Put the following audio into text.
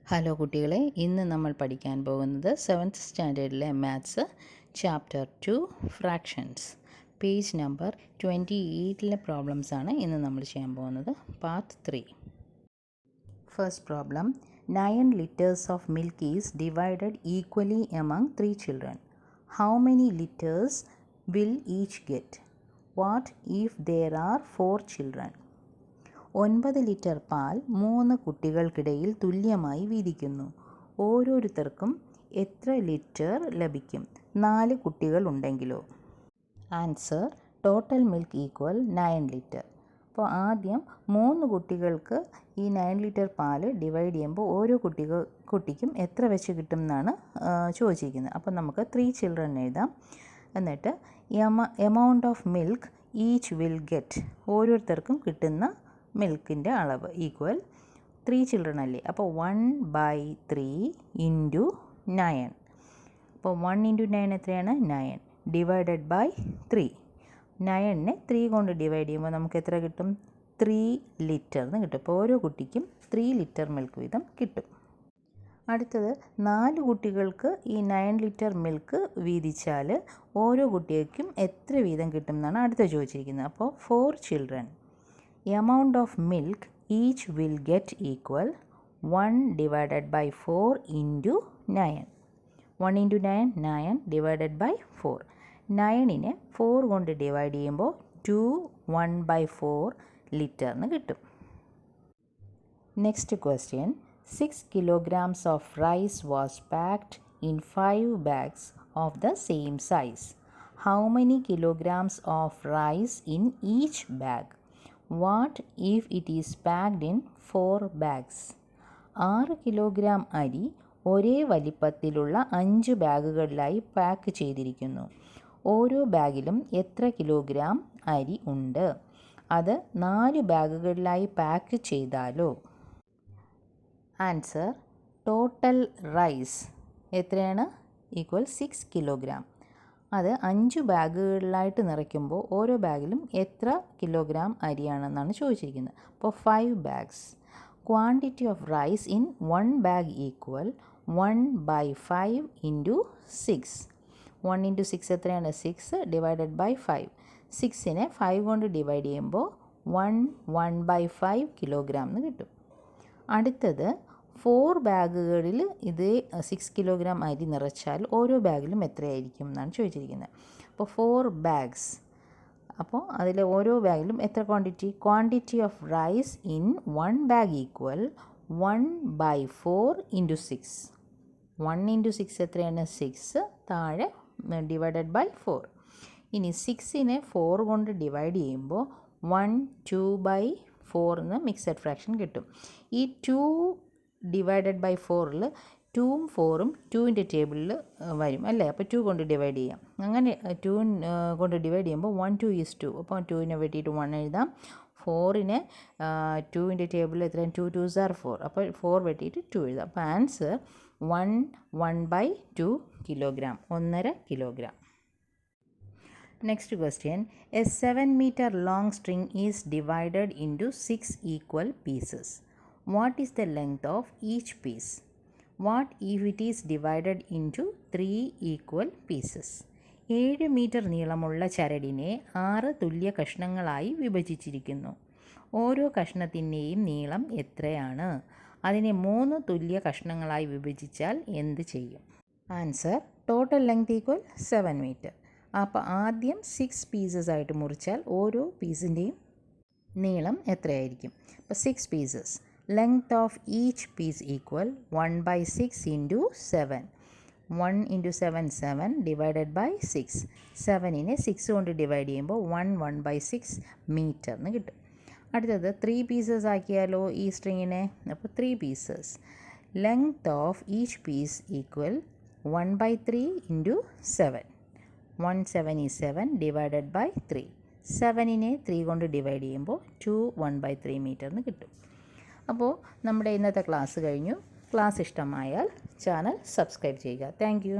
Hello കുട്ടികളെ, ഇന്ന് നമ്മൾ പഠിക്കാൻ പോകുന്നത് 7th സ്റ്റാൻഡേർഡിലെ maths chapter 2 fractions page number 28ലെ പ്രോബ്ലംസാണ് ഇന്ന് നമ്മൾ ചെയ്യാൻ പോകുന്നത്. Part 3. First problem, 9 liters of milk is divided equally among 3 children. How many liters will each get? What if there are 4 children? 9 litre പാൽ 3 കുട്ടികൾക്കിടയിൽ തുല്യമായി വീതിക്കുന്നു. ഓരോരുത്തർക്കും എത്ര ലിറ്റർ ലഭിക്കും? 4 കുട്ടികൾ ഉണ്ടെങ്കിലോ? Answer, total milk equal 9 litre. അപ്പോൾ ആദ്യം 3 കുട്ടികൾക്ക് ഈ 9 ലിറ്റർ പാൽ ഡിവൈഡ് ചെയ്യുമ്പോൾ ഓരോ കുട്ടിക്കും എത്ര വെച്ച് കിട്ടും എന്നാണ് ചോദിച്ചിരിക്കുന്നത്. അപ്പോൾ നമുക്ക് 3 ചിൽഡ്രൻ എഴുതാം. എന്നിട്ട് amount of milk each will get, ഓരോരുത്തർക്കും കിട്ടുന്ന മിൽക്കിൻ്റെ അളവ് ഈക്വൽ 3 ചിൽഡ്രൻ അല്ലേ, അപ്പോൾ 1/3 ഇൻറ്റു 9. അപ്പോൾ 1 ഇൻറ്റു 9 എത്രയാണ്? 9 ഡിവൈഡഡ് ബൈ 3. 9നെ 3 കൊണ്ട് ഡിവൈഡ് ചെയ്യുമ്പോൾ നമുക്ക് എത്ര കിട്ടും? 3 ലിറ്റർ എന്ന് കിട്ടും. അപ്പോൾ ഓരോ കുട്ടിക്കും 3 ലിറ്റർ മിൽക്ക് വീതം കിട്ടും. അടുത്തത് 4 കുട്ടികൾക്ക് ഈ 9 ലിറ്റർ മിൽക്ക് വീതിച്ചാൽ ഓരോ കുട്ടികൾക്കും എത്ര വീതം കിട്ടും എന്നാണ് അടുത്ത ചോദിച്ചിരിക്കുന്നത്. അപ്പോൾ 4 children, amount of milk each will get equal 1 divided by 4 into 9. 1 into 9, 9 divided by 4. 9നെ 4 കൊണ്ട് ഡിവൈഡ് ചെയ്യുമ്പോൾ 2 1/4 ലിറ്റർ എന്ന് കിട്ടും. Next question, 6 kilograms of rice was packed in 5 bags of the same size. How many kilograms of rice in each bag? What if it is packed in 4 bags? 6 kilogram അരി ഒരേ വലിപ്പത്തിലുള്ള 5 ബാഗുകളിലായി pack ചെയ്തിരിക്കുന്നു. ഓരോ ബാഗിലും എത്ര kilogram അരി ഉണ്ട്? അത് 4 ബാഗുകളിലായി pack ചെയ്താലോ? ആൻസർ, ടോട്ടൽ റൈസ് എത്രയാണ്? Equal 6 kilogram. അത് 5 ബാഗുകളിലായിട്ട് നിറയ്ക്കുമ്പോൾ ഓരോ ബാഗിലും എത്ര കിലോഗ്രാം അരിയാണെന്നാണ് ചോദിച്ചിരിക്കുന്നത്. അപ്പോൾ 5 bags. Quantity of rice in 1 bag equal 1/5 into 6. 1 into 6 എത്രയാണ്? 6 ഡിവൈഡഡ് ബൈ 5. 6നെ 5 കൊണ്ട് ഡിവൈഡ് ചെയ്യുമ്പോൾ 1/5 കിലോഗ്രാം എന്ന് കിട്ടും. അടുത്തത് 4 ബാഗുകളിൽ ഇത് 6 കിലോഗ്രാം അരി നിറച്ചാൽ ഓരോ ബാഗിലും എത്രയായിരിക്കും എന്നാണ് ചോദിച്ചിരിക്കുന്നത്. അപ്പോൾ 4 bags. അപ്പോൾ അതിൽ ഓരോ ബാഗിലും എത്ര quantity of rice in 1 bag equal 1/4 into 6. 1 into 6 എത്രയാണ്? 6 താഴെ ഡിവൈഡഡ് ബൈ 4. ഇനി 6നെ 4 കൊണ്ട് ഡിവൈഡ് ചെയ്യുമ്പോൾ 1 2/4 എന്ന് മിക്സഡ് ഫ്രാക്ഷൻ കിട്ടും. ഈ 2 ഡിവൈഡഡ് ബൈ 4ൽ 2ഉം 4ഉം 2ൻ്റെ ടേബിളിൽ വരും അല്ലേ. അപ്പോൾ 2 കൊണ്ട് ഡിവൈഡ് ചെയ്യാം. അങ്ങനെ 2 കൊണ്ട് ഡിവൈഡ് ചെയ്യുമ്പോൾ 1 2 is 2. അപ്പോൾ 2നെ വെട്ടിയിട്ട് 1 എഴുതാം. 4നെ 2ൻ്റെ ടേബിളിൽ എത്രയാണ്? 2 2s are 4. അപ്പോൾ 4 വെട്ടിയിട്ട് 2 എഴുതാം. അപ്പോൾ answer 1/2 kilogram, 1.5 kilogram. Next question, A 7-meter long string is divided into 6 equal pieces. What is the length of each piece? What if it is divided into 3 equal pieces? 7 metre നീളമുള്ള ചരടിനെ 6 തുല്യ കഷ്ണങ്ങളായി വിഭജിച്ചിരിക്കുന്നു. ഓരോ കഷ്ണത്തിൻ്റെയും നീളം എത്രയാണ്? അതിനെ 3 തുല്യ കഷ്ണങ്ങളായി വിഭജിച്ചാൽ എന്ത് ചെയ്യും? Answer, total length equal 7 metre. അപ്പോൾ ആദ്യം 6 പീസസ് ആയിട്ട് മുറിച്ചാൽ ഓരോ പീസിൻ്റെയും നീളം എത്രയായിരിക്കും? അപ്പോൾ 6 pieces. Length of each piece equal 1/6 into 7. 1 into 7 7 divided by 6. 7നെ 6 കൊണ്ട് ഡിവൈഡ് ചെയ്യുമ്പോൾ 1/6 മീറ്റർ എന്ന് കിട്ടും. അടുത്തത് 3 pieces ആക്കിയാലോ ഈ സ്ട്രിങ്ങിനെ? അപ്പോൾ 3 pieces. Length of each piece equal 1/3 into 7. 1 7 is 7 divided by 3. 7നെ 3 കൊണ്ട് ഡിവൈഡ് ചെയ്യുമ്പോൾ 2 1/3 മീറ്റർ എന്ന് കിട്ടും. അപ്പോൾ നമ്മുടെ ഇന്നത്തെ ക്ലാസ് കഴിഞ്ഞു. ക്ലാസ് ഇഷ്ടമായാൽ ചാനൽ സബ്സ്ക്രൈബ് ചെയ്യുക. Thank you.